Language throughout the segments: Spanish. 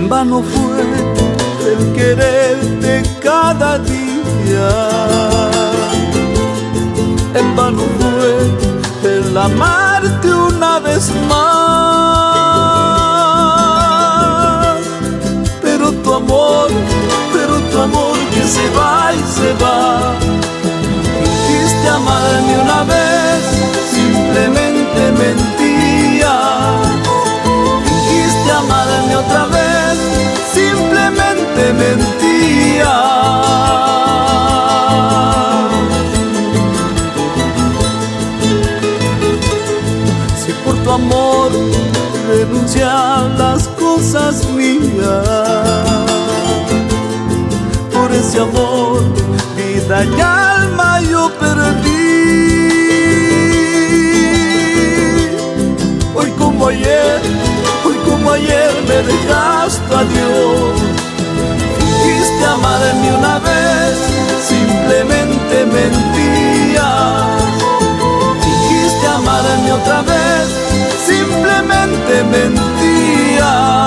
vano fue el quererte cada día, en vano fue el amarte una vez más. Pero tu amor que se va y se va. Quisiste amarme una vez, simplemente mentías. Quisiste amarme otra vez, simplemente mentías. Si por tu amor renuncié a las cosas mías, por ese amor vida y alma yo perdí. Hoy como ayer me dejaste a Dios. Quisiste amarme una vez, simplemente mentías. Quisiste amarme otra vez, simplemente mentías.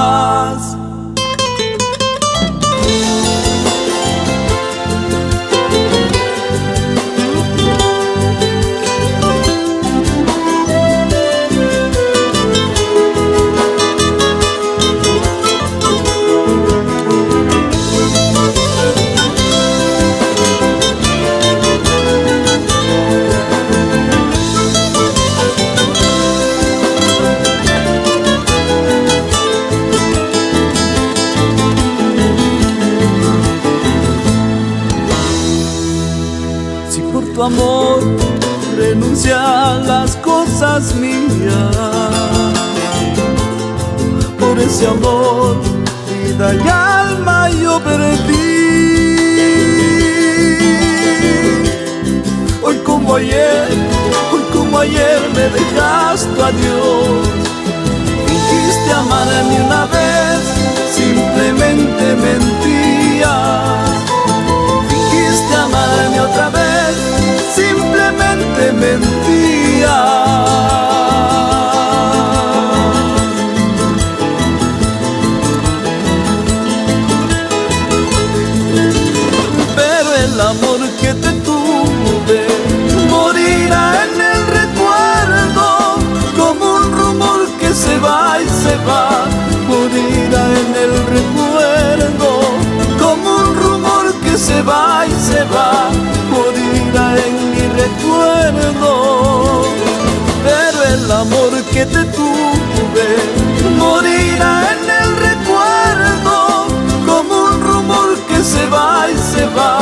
Tu amor renuncia a las cosas mías, por ese amor vida y alma yo perdí. Hoy como ayer me dejaste a Dios. Quisiste amarme una vez, simplemente mentías. Quisiste amarme otra vez, simplemente mentías. Pero el amor que te tuve morirá en el recuerdo, como un rumor que se va y se va. Morirá en el recuerdo, como un rumor que se va y se va. Morirá en mi recuerdo. Pero el amor que te tuve morirá en el recuerdo, como un rumor que se va y se va.